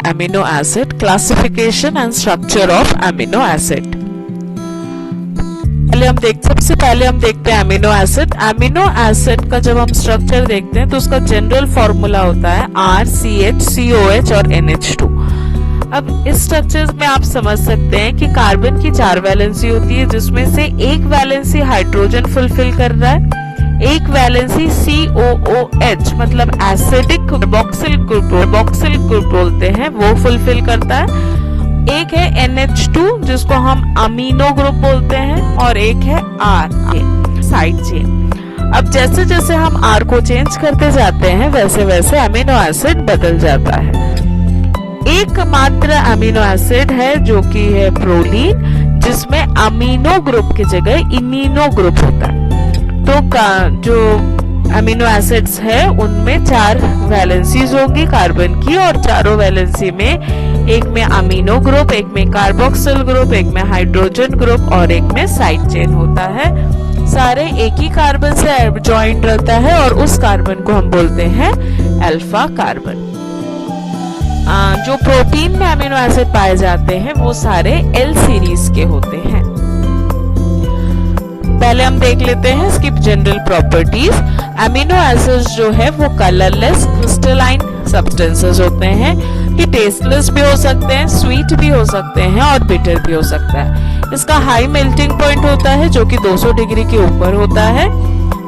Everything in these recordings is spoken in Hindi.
Amino acid, classification and structure of amino acid. सबसे पहले हम देखते हैं अमीनो एसिड। अमीनो एसिड का जब हम स्ट्रक्चर देखते हैं तो उसका जनरल फॉर्मूला होता है RCH, COH और NH2। अब इस स्ट्रक्चर में आप समझ सकते हैं कि कार्बन की 4 वैलेंसी होती है, जिसमें से एक वैलेंसी हाइड्रोजन फुलफिल कर रहा है, एक वैलेंसी COOH मतलब एसिडिक कार्बोक्सिल ग्रुप बोलते हैं, वो फुलफिल करता है। एक है NH2 जिसको हम अमीनो ग्रुप बोलते हैं, और एक है R साइड चेन। अब जैसे जैसे हम R को चेंज करते जाते हैं वैसे वैसे अमीनो एसिड बदल जाता है। एक मात्र अमीनो एसिड है जो कि है प्रोलीन, जिसमें अमीनो ग्रुप की जगह इमीनो ग्रुप होता है। तो जो अमीनो एसिड्स है उनमें 4 वैलेंसीज होगी कार्बन की, और चारों वैलेंसी में एक में अमीनो ग्रुप, एक में कार्बोक्सिल ग्रुप, एक में हाइड्रोजन ग्रुप और एक में साइड चेन होता है। सारे एक ही कार्बन से ज्वाइंट रहता है और उस कार्बन को हम बोलते हैं अल्फा कार्बन। जो प्रोटीन में अमीनो एसिड पाए जाते हैं वो सारे L सीरीज के होते हैं। पहले हम देख लेते हैं इसकी जनरल प्रॉपर्टीज। अमीनो एसिड्स जो है वो कलरलेस क्रिस्टलाइन सब्सटेंसेस होते हैं। ये टेस्टलेस भी हो सकते हैं, स्वीट भी हो सकते हैं और बिटर भी हो सकता है। इसका हाई मेल्टिंग पॉइंट होता है जो कि 200 डिग्री के ऊपर होता है।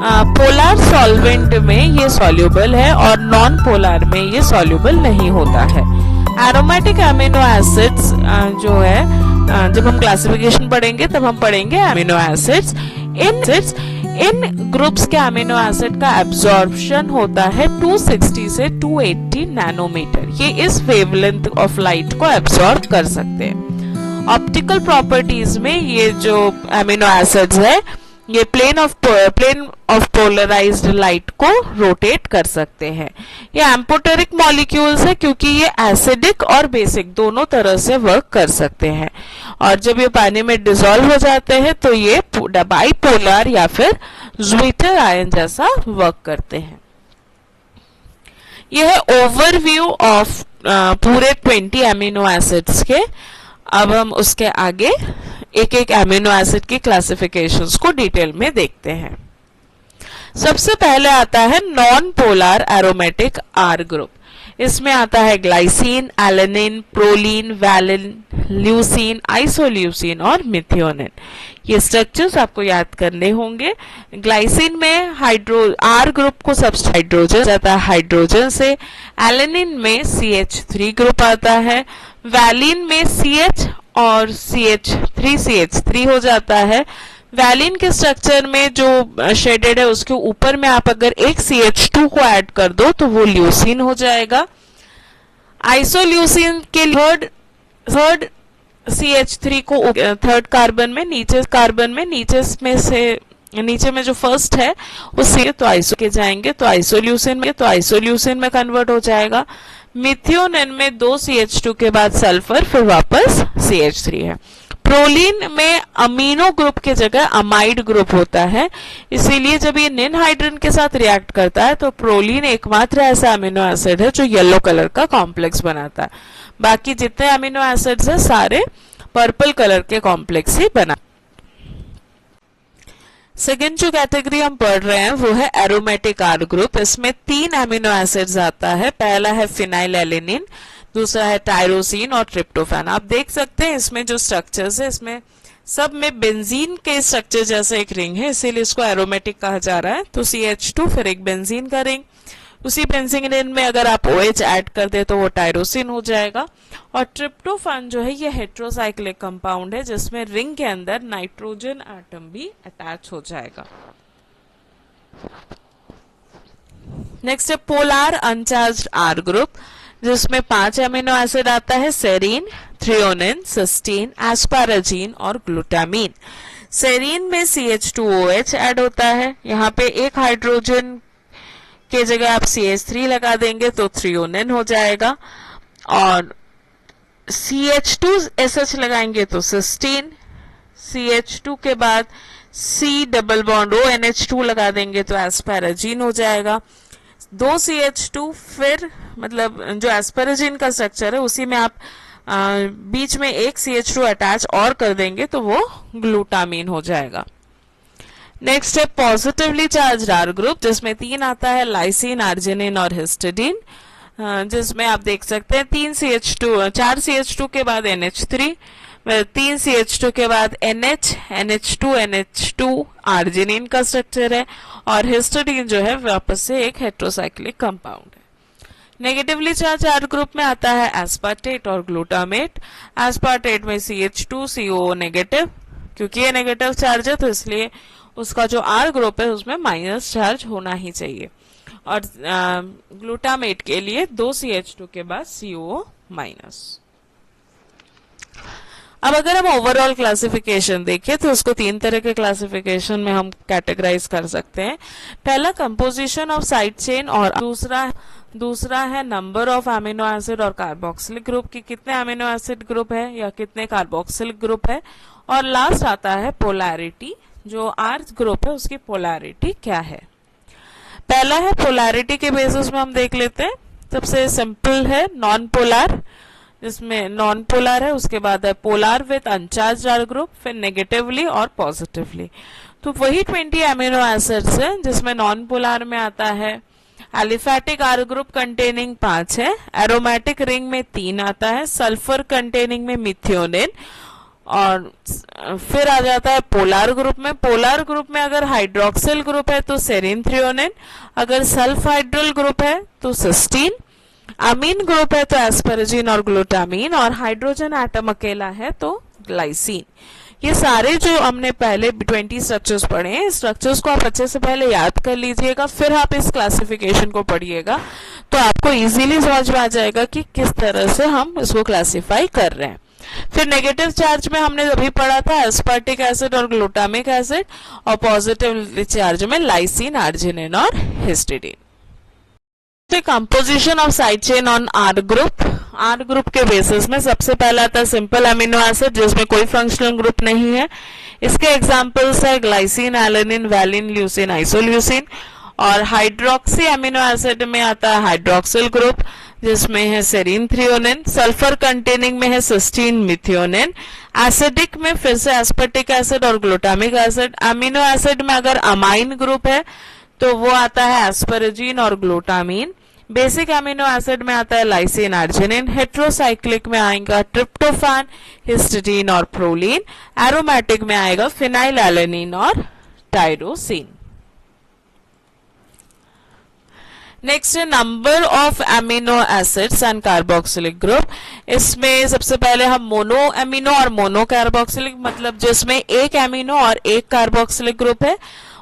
पोलर सॉल्वेंट में ये सॉल्युबल है और नॉन पोलर में ये सॉल्युबल नहीं होता है। एरोमेटिक अमीनो एसिड्स जो है, जब हम क्लासिफिकेशन पढ़ेंगे तब हम पढ़ेंगे अमीनो एसिड्स। इन ग्रुप्स के अमीनो एसिड का एब्जॉर्प्शन होता है 260 से 280 नैनोमीटर। ये इस वेवलेंथ ऑफ लाइट को एब्जॉर्ब कर सकते हैं। ऑप्टिकल प्रॉपर्टीज में ये जो अमीनो एसिड्स है ये प्लेन ऑफ पोलराइज्ड लाइट को रोटेट कर सकते हैं। ये एम्फोटेरिक मॉलिक्यूल्स है क्योंकि ये एसिडिक और बेसिक दोनों तरह से वर्क कर सकते हैं, और जब ये पानी में डिसॉल्व हो जाते हैं तो ये बाइपोलर या फिर ज्विटर आयन जैसा वर्क करते हैं। यह है ओवरव्यू ऑफ पूरे 20 अमीनो एसिड्स के। अब हम उसके आगे एक एक अमीनो एसिड की क्लासिफिकेशंस को डिटेल में देखते हैं। सबसे पहले आता है non polar aromatic R group. इसमें आता है glycine, alanine, proline, valine, leucine, isoleucine और मिथियोनिन। ये स्ट्रक्चर्स आपको याद करने होंगे। ग्लाइसिन में R ग्रुप को सबसे हाइड्रोजन जाता है हाइड्रोजन से। एलेनिन में CH3 ग्रुप आता है। वैलिन में CH और CH3 हो जाता है। वैलिन के स्ट्रक्चर में जो शेडेड है उसके ऊपर में आप अगर एक CH2 को ऐड कर दो तो वो ल्यूसीन हो जाएगा। आइसोल्यूसीन के थर्ड CH3 को थर्ड कार्बन में नीचे में जो फर्स्ट है उससे तो आइसो के जाएंगे तो आइसोल्यूसिन में कन्वर्ट हो जाएगा। मिथियोनिन में 2 CH2 के बाद सल्फर फिर वापस CH3 है। प्रोलीन में अमीनो ग्रुप के जगह अमाइड ग्रुप होता है, इसीलिए जब ये निन हाइड्रोजन के साथ रिएक्ट करता है तो प्रोलीन एकमात्र ऐसा अमीनो एसिड है जो येलो कलर का कॉम्प्लेक्स बनाता है। बाकी जितने अमीनो एसिड्स है सारे पर्पल कलर के कॉम्प्लेक्स ही बना। सेकेंड जो कैटेगरी हम पढ़ रहे हैं वो है एरोमेटिक R ग्रुप। इसमें 3 अमीनो एसिड्स आता है। पहला है फिनाइलएलेनिन, दूसरा है टायरोसिन और ट्रिप्टोफैन। आप देख सकते हैं इसमें जो स्ट्रक्चर्स है इसमें सब में बेंजीन के स्ट्रक्चर जैसे एक रिंग है, इसीलिए इसको एरोमेटिक कहा जा रहा है। तो CH2 फिर एक बेंजीन का रिंग, उसी बेंजीन रिंग में अगर आप OH ऐड कर दे तो वो टायरोसिन हो जाएगा। और ट्रिप्टोफैन जो है ये हेट्रोसाइक्लिक कंपाउंड है जिसमें रिंग के अंदर नाइट्रोजन एटम भी अटैच हो जाएगा। नेक्स्ट है पोलर अनचार्ज्ड R ग्रुप, जिसमें 5 अमीनो एसिड आता है। सेरीन, थ्रियोनिन, सिस्टीन, एस्पाराजीन और ग्लूटामीन। सेरीन में CH2OH ऐड होता है। यहाँ पे एक हाइड्रोजन के जगह आप CH3 लगा देंगे तो थ्रियोनिन हो जाएगा, और CH2SH लगाएंगे तो सिस्टीन। CH2 के बाद C double bond O NH2 लगा देंगे तो एस्पाराजीन हो जाएगा। 2 CH2 फिर मतलब जो एस्पेरेजिन का स्ट्रक्चर है उसी में आप बीच में एक CH2 अटैच और कर देंगे तो वो ग्लूटामीन हो जाएगा। नेक्स्ट है पॉजिटिवली चार्ज R ग्रुप, जिसमें 3 आता है, लाइसिन, आर्जिनिन और हिस्टिडीन, जिसमें आप देख सकते हैं 4 CH2 के बाद NH3, 3 CH2 के बाद NH, NH2 आर्जिनिन का स्ट्रक्चर है, और हिस्टिडीन जो है वापस से एक हेट्रोसाइक्लिक कंपाउंड है। नेगेटिवली चार्ज R ग्रुप में आता है एस्पार्टेट और ग्लूटामेट। एस्पार्टेट में CH2 COO नेगेटिव, क्योंकि ये नेगेटिव चार्ज है तो इसलिए उसका जो R ग्रुप है उसमें माइनस चार्ज होना ही चाहिए, और ग्लूटामेट के लिए 2 CH2 के बाद COO माइनस। अब अगर हम ओवरऑल क्लासिफिकेशन देखें तो उसको 3 तरह के क्लासिफिकेशन में हम कैटेगराइज कर सकते हैं। पहला कंपोजिशन ऑफ साइड चेन, और दूसरा है नंबर ऑफ अमीनो एसिड और कार्बोक्सिलिक ग्रुप की, कितने अमीनो एसिड ग्रुप है या कितने कार्बोक्सिलिक ग्रुप है, और लास्ट आता है पोलैरिटी, जो R ग्रुप है उसकी पोलैरिटी क्या है। पहला है पोलैरिटी के बेसिस में हम देख लेते हैं। सबसे सिंपल है नॉन पोलर, जिसमें नॉन पोलर है, उसके बाद है पोलर विद अनचार्ज R ग्रुप, फिर नेगेटिवली और पॉजिटिवली। तो वही 20 अमीनो एसिड्स है, जिसमें नॉन पोलर में आता है एलिफैटिक R ग्रुप कंटेनिंग 5 है, एरोमेटिक रिंग में 3 आता है, सल्फर कंटेनिंग में मिथियोनिन, और फिर आ जाता है पोलर ग्रुप में। पोलर ग्रुप में अगर हाइड्रोक्सिल ग्रुप है तो सेरिन थ्रियोनिन, अगर सल्फाइड्रल ग्रुप है तो सिस्टीन, अमीन ग्रुप है तो एस्पेरेजिन और ग्लूटामीन, और हाइड्रोजन एटम अकेला है तो ग्लाइसिन। ये सारे जो हमने पहले 20 स्ट्रक्चर्स पढ़े हैं, स्ट्रक्चर्स को आप अच्छे से पहले याद कर लीजिएगा, फिर आप इस क्लासिफिकेशन को पढ़िएगा तो आपको इजीली समझ में आ जाएगा कि किस तरह से हम इसको क्लासिफाई कर रहे हैं। फिर नेगेटिव चार्ज में हमने अभी पढ़ा था एस्पार्टिक एसिड और ग्लूटामिक एसिड, और पॉजिटिव चार्ज में लाइसिन, आर्जिनिन और histidine. Composition of side chain on R group के बेसिस में सबसे पहला आता है सिंपल अमीनो एसिड, जिसमें कोई फंक्शनल ग्रुप नहीं है। इसके एग्जांपल्स है glycine, alanine, valine, leucine, isoleucine. और हाइड्रोक्सी अमीनो एसिड में आता है हाइड्रोक्सिल ग्रुप, जिसमें है सेरिन थ्रियोनिन। सल्फर कंटेनिंग में है सिस्टीन, मिथियोनिन। एसिडिक में फिर से एस्पर्टिक एसिड और ग्लूटामिक एसिड। अमीनो एसिड में अगर अमाइन ग्रुप है तो वो आता है एस्पेरेजिन और ग्लूटामीन। बेसिक अमीनो एसिड में आता है लाइसिन, आर्जिनिन। हेट्रोसाइक्लिक में आएगा ट्रिप्टोफैन, हिस्टिडीन और प्रोलीन। एरोमेटिक में आएगा फिनाइल एलेनिन और टायरोसिन। नेक्स्ट है number of amino acids and carboxylic group. इसमें सबसे पहले हम मोनो अमीनो और मोनो कार्बोक्सिलिक, मतलब जिसमें एक अमीनो और एक कार्बोक्सिलिक ग्रुप है,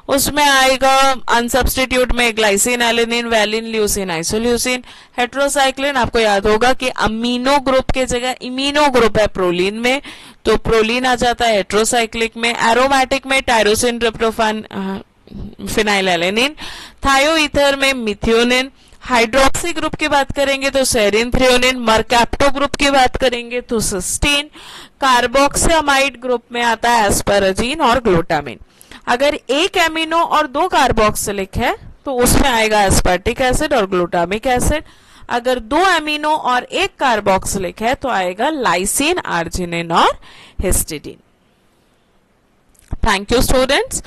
उसमें आएगा अनसब्स्टिट्यूट में glycine, alanine, valine, leucine, isoleucine. Heterocyclic आपको याद होगा कि अमीनो ग्रुप के जगह इमीनो ग्रुप है प्रोलीन में, तो प्रोलीन आ जाता है हेट्रोसाइक्लिक में। एरोमेटिक में टायरोसिन, ट्रिप्टोफैन, फिनाइल एलेनिन। थायोईथर में मिथियोनिन। हाइड्रोक्सी ग्रुप की बात करेंगे तो सेरिन थ्रियोनिन। मरकैप्टो ग्रुप की बात करेंगे तो सिस्टीन। कार्बोक्सिलामाइड ग्रुप में आता है एस्पेरेजिन और ग्लूटामिन। अगर एक एमिनो और 2 कार्बोक्सिलिक है तो उसमें आएगा एस्पर्टिक एसिड और ग्लूटामिक एसिड। अगर 2 एमिनो और 1 कार्बोक्सिलिक है तो आएगा लाइसिन, आर्जिनिन और हिस्टिडीन। Thank you students.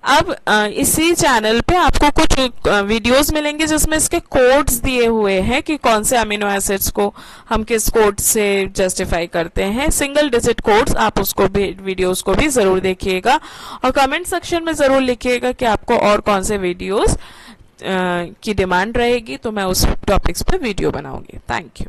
अब इसी चैनल पे आपको कुछ वीडियोस मिलेंगे जिसमें इसके कोड्स दिए हुए हैं कि कौन से अमीनो एसिड्स को हम किस कोड से जस्टिफाई करते हैं। सिंगल डिजिट कोड्स, आप उसको भी वीडियोस को भी जरूर देखिएगा और कमेंट सेक्शन में जरूर लिखिएगा कि आपको और कौन से वीडियोस की डिमांड रहेगी, तो मैं उस टॉपिक्स पे वीडियो बनाऊंगी। Thank you.